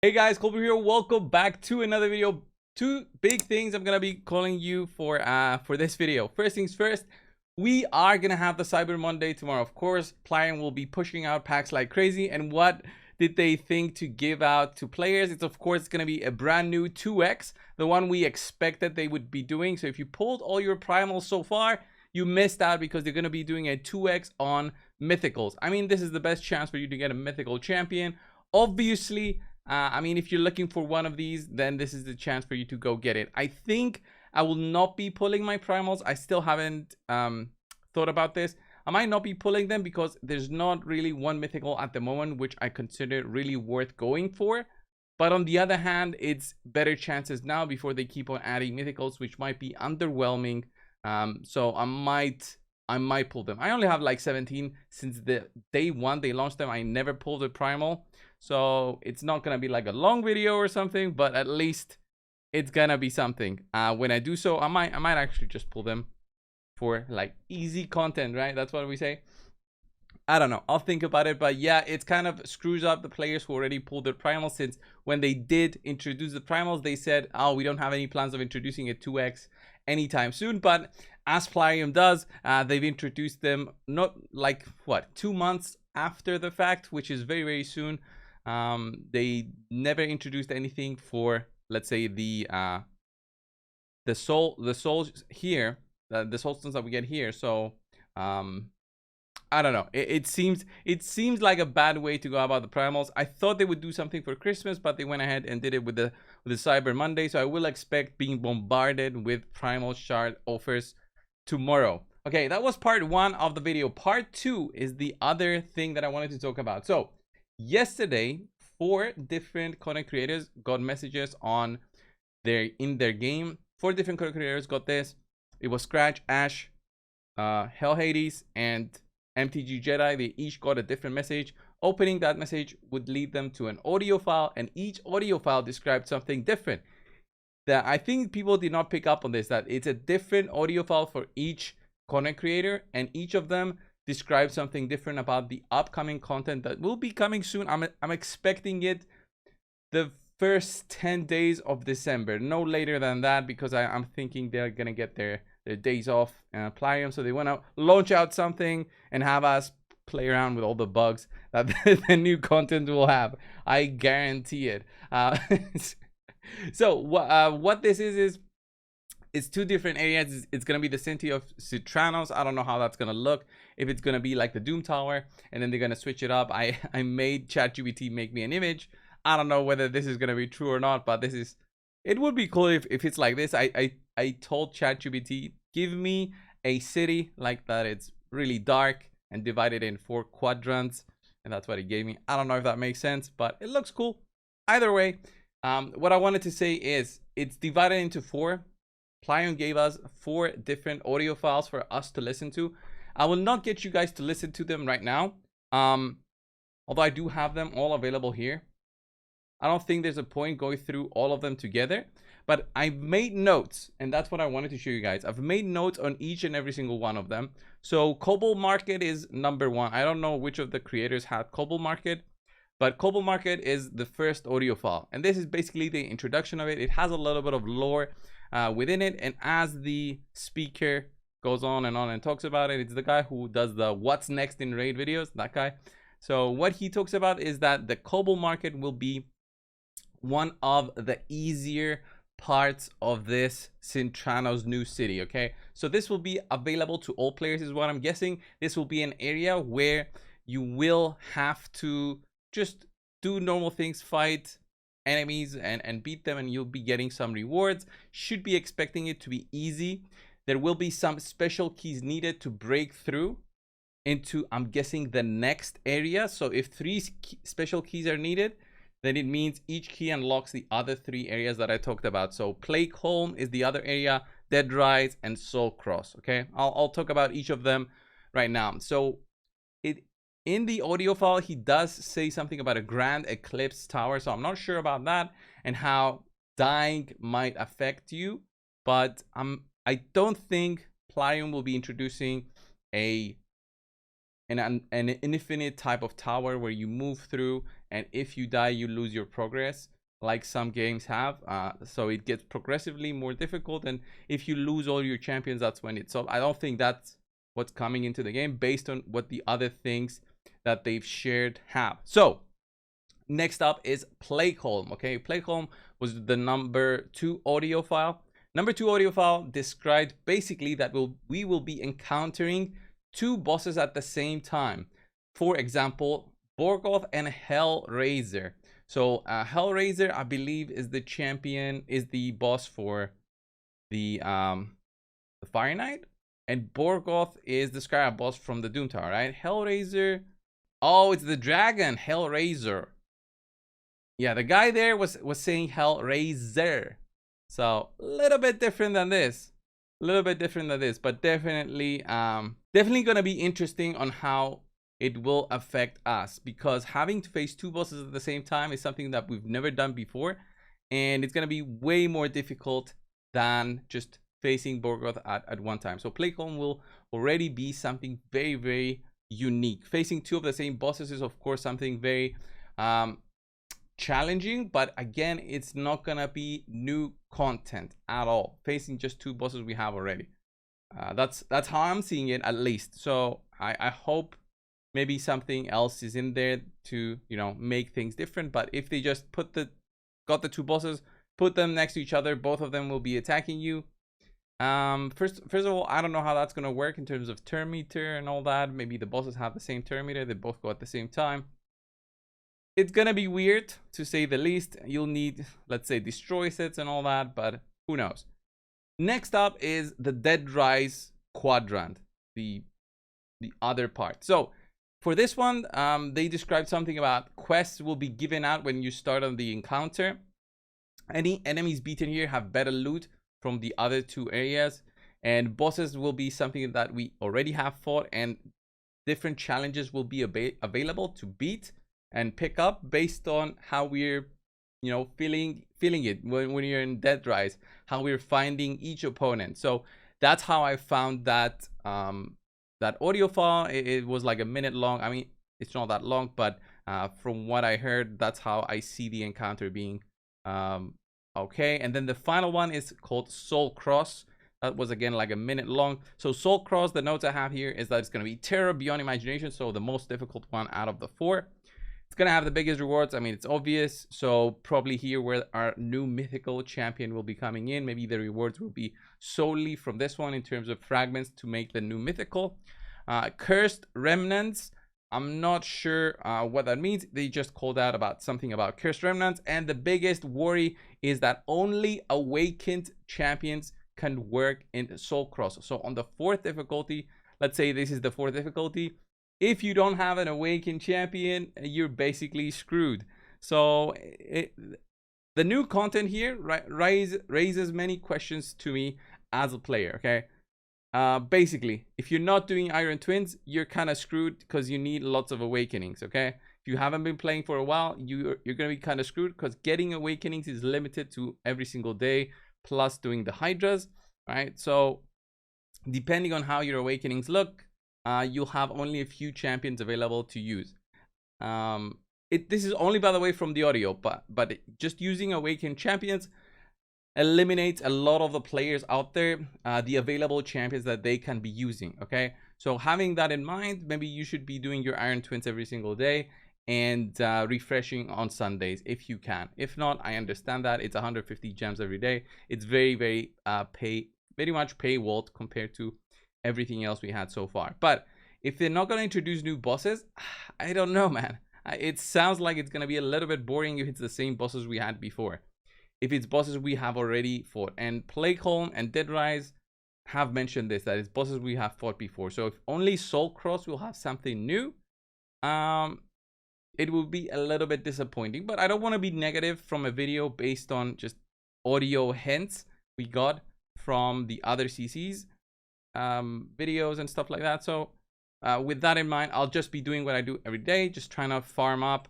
Hey guys, Cobalt here. Welcome back to another video. Two big things I'm gonna be calling you for this video. First things first, we are gonna have the Cyber Monday tomorrow. Of course, Plarium will be pushing out packs like crazy. And what did they think to give out to players? It's of course gonna be a brand new 2x, the one we expected they would be doing. So if you pulled all your primals so far, you missed out because they're gonna be doing a 2x on mythicals. I mean, this is the best chance for you to get a mythical champion. Obviously, I mean, if you're looking for one of these, then this is the chance for you to go get it. I think I will not be pulling my primals. I still haven't thought about this. I might not be pulling them because there's not really one mythical at the moment which I consider really worth going for. But on the other hand, it's better chances now before they keep on adding mythicals, which might be underwhelming. So I might pull them. I only have like 17 since the day one they launched them. I never pulled a primal, so it's not gonna be like a long video or something, but at least it's gonna be something. When I do so, I might actually just pull them for like easy content, right? That's what we say. I don't know, I'll think about it. But yeah, it's kind of screws up the players who already pulled their primals, since when they did introduce the primals, they said, oh, we don't have any plans of introducing a 2x anytime soon. But as Plarium does, they've introduced them not like what, 2 months after the fact, which is very, very soon. They never introduced anything for, let's say, the souls here, the soul stones that we get here. So I don't know. It seems like a bad way to go about the primals. I thought they would do something for Christmas, but they went ahead and did it with the Cyber Monday. So I will expect being bombarded with Primal Shard offers tomorrow. Okay, that was part one of the video. Part two is the other thing that I wanted to talk about. So yesterday, 4 different content creators got messages on in their game. 4 different content creators got this. It was Scratch, Ash, Hell Hades, and MTG Jedi. They each got a different message. Opening that message would lead them to an audio file, and each audio file described something different. That I think people did not pick up on this, that it's a different audio file for each content creator, and each of them describes something different about the upcoming content that will be coming soon. I'm expecting it the first 10 days of December, no later than that, because I'm thinking they're gonna get their days off, Plarium, so they want to launch out something and have us play around with all the bugs that the new content will have. I guarantee it. So what this is it's 2 different areas. It's gonna be the City of Sintranos. I don't know how that's gonna look, if it's gonna be like the Doom Tower and then they're gonna switch it up. I made ChatGPT make me an image. I don't know whether this is gonna be true or not, but it would be cool if it's like this. I told ChatGPT, give me a city like that, it's really dark and divided in 4 quadrants, and that's what it gave me. I don't know if that makes sense, but it looks cool. Either way, what I wanted to say is it's divided into 4. Plarium gave us 4 different audio files for us to listen to. I will not get you guys to listen to them right now, although I do have them all available here. I don't think there's a point going through all of them together, but I've made notes, and that's what I wanted to show you guys. I've made notes on each and every single one of them. So Cobalt Market is number 1. I don't know which of the creators had Cobalt Market, but Cobalt Market is the first audio file, and this is basically the introduction of it. It has a little bit of lore within it, and as the speaker goes on and talks about it, it's the guy who does the what's next in raid videos, that guy. So what he talks about is that the Cobalt Market will be one of the easier parts of this Sintranos new city. Okay, so this will be available to all players is what I'm guessing. This will be an area where you will have to just do normal things, fight enemies and beat them, and you'll be getting some rewards. Should be expecting it to be easy. There will be some special keys needed to break through into, I'm guessing, the next area. So if 3 special keys are needed, then it means each key unlocks the other 3 areas that I talked about. So Plague Home is the other area, Dead Rise, and Soul Cross. Okay, I'll talk about each of them right now. So in the audio file, he does say something about a Grand Eclipse Tower. So I'm not sure about that and how dying might affect you, but I don't think Plarium will be introducing an infinite type of tower where you move through, and if you die you lose your progress. like some games have. So it gets progressively more difficult, and if you lose all your champions, that's when it's up. I don't think that's what's coming into the game based on what the other things that they've shared have. So next up is Playholm. Okay, Playholm was the number 2 audio file. Number 2 audio file described basically that we will be encountering 2 bosses at the same time. For example, Borgoth and Hellraiser. So Hellraiser, I believe, is the champion, is the boss for the Fire Knight, and Borgoth is the Scarab boss from the Doom Tower, right? Hellraiser, oh, it's the dragon, Hellraiser. Yeah, the guy there was saying Hellraiser. So a little bit different than this. A little bit different than this, but definitely gonna be interesting on how it will affect us, because having to face 2 bosses at the same time is something that we've never done before, and it's gonna be way more difficult than just facing Borgoth at one time. So Playholm will already be something very, very unique. Facing 2 of the same bosses is of course something very challenging, but again, it's not gonna be new content at all. Facing just 2 bosses we have already. That's how I'm seeing it, at least. So I hope maybe something else is in there to, you know, make things different. But if they just got the 2 bosses, put them next to each other, both of them will be attacking you. First of all, I don't know how that's gonna work in terms of turn meter and all that. Maybe the bosses have the same turn meter, they both go at the same time. It's gonna be weird, to say the least. You'll need, let's say, destroy sets and all that, but who knows. Next up is the Dead Rise quadrant, the other part. So for this one, they described something about quests will be given out when you start on the encounter. Any enemies beaten here have better loot from the other 2 areas, and bosses will be something that we already have fought, and different challenges will be available to beat and pick up based on how we're, you know, feeling it when you're in Dead Rise, how we're finding each opponent. So that's how I found that that audio file. It was like a minute long. I mean, it's not that long, but from what I heard, that's how I see the encounter being. Okay, and then the final one is called Soul Cross. That was again like a minute long. So Soul Cross, the notes I have here is that it's going to be terror beyond imagination, so the most difficult one out of the 4. It's gonna have the biggest rewards. I mean, it's obvious. So probably here where our new mythical champion will be coming in. Maybe the rewards will be solely from this one in terms of fragments to make the new mythical. Cursed remnants. I'm not sure what that means. They just called out about something about cursed remnants. And the biggest worry is that only awakened champions can work in Soul Cross. So on the 4th difficulty, let's say this is the 4th difficulty, if you don't have an awakened champion, you're basically screwed. So the new content here raises many questions to me as a player. Okay, basically, if you're not doing Iron Twins, you're kind of screwed because you need lots of awakenings. Okay, if you haven't been playing for a while, you're gonna be kind of screwed because getting awakenings is limited to every single day, plus doing the Hydras. Right, so depending on how your awakenings look, you'll have only a few champions available to use. This is only, by the way, from the audio, but just using awakened champions eliminates a lot of the players out there, the available champions that they can be using. Okay, so having that in mind, maybe you should be doing your Iron Twins every single day and refreshing on Sundays if you can. If not, I understand that it's 150 gems every day. It's very much paywalled compared to everything else we had so far. But if they're not going to introduce new bosses, I don't know, man. It sounds like it's going to be a little bit boring if it's the same bosses we had before, if it's bosses we have already fought. And Playholm and Dead Rise have mentioned this, that it's bosses we have fought before. So if only Soul Cross will have something new, it will be a little bit disappointing. But I don't want to be negative from a video based on just audio hints we got from the other CCs videos and stuff like that. So with that in mind, I'll just be doing what I do every day, just trying to farm up.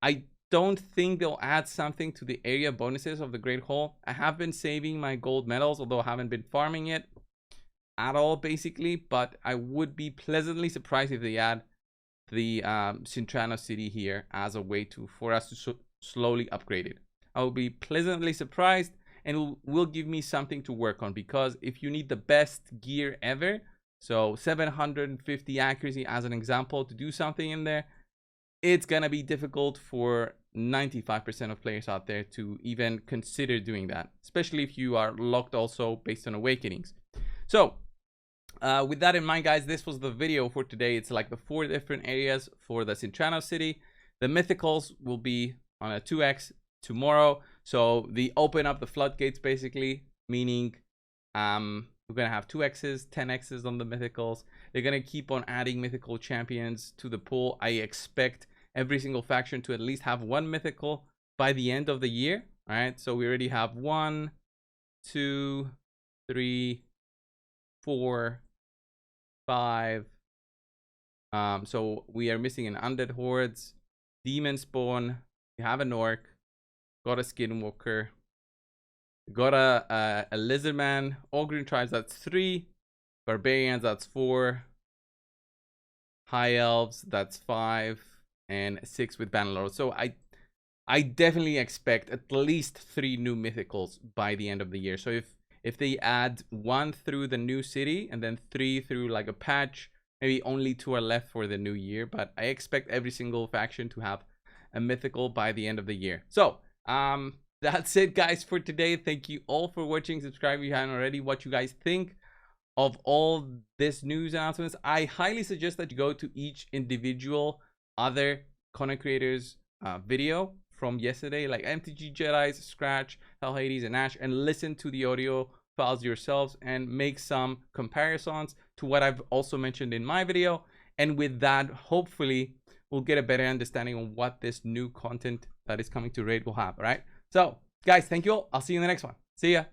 I don't think they'll add something to the area bonuses of the Great Hall. I have been saving my gold medals, although I haven't been farming it at all basically, but I would be pleasantly surprised if they add the Sintranos city here as a way for us to slowly upgrade it. I will be pleasantly surprised, and will give me something to work on. Because if you need the best gear ever, so 750 accuracy as an example, to do something in there, it's gonna be difficult for 95% of players out there to even consider doing that, especially if you are locked also based on awakenings. So with that in mind, guys, this was the video for today. It's like the 4 different areas for the Sintrano city. The mythicals will be on a 2x tomorrow, so they open up the floodgates basically, meaning we're gonna have 2x's, 10x's on the mythicals. They're gonna keep on adding mythical champions to the pool. I expect every single faction to at least have 1 mythical by the end of the year. All right, so we already have 1, 2, 3, 4, 5. So we are missing an undead hordes, demon spawn. We have an orc, got a skinwalker, got a lizardman, all green tribes, that's 3, barbarians, that's 4, high elves, that's 5, and 6 with bannerlord. So I definitely expect at least 3 new mythicals by the end of the year. So if they add 1 through the new city and then 3 through like a patch, maybe only 2 are left for the new year, but I expect every single faction to have a mythical by the end of the year. So that's it, guys, for today. Thank you all for watching. Subscribe if you haven't already. What you guys think of all this news announcements. I highly suggest that you go to each individual other content creators video from yesterday, like MTG Jedi's, Scratch, Hell Hades, and Ash, and listen to the audio files yourselves and make some comparisons to what I've also mentioned in my video. And with that, hopefully we'll get a better understanding of what this new content that is coming to Raid will have. All right, so guys, thank you all. I'll see you in the next one. See ya.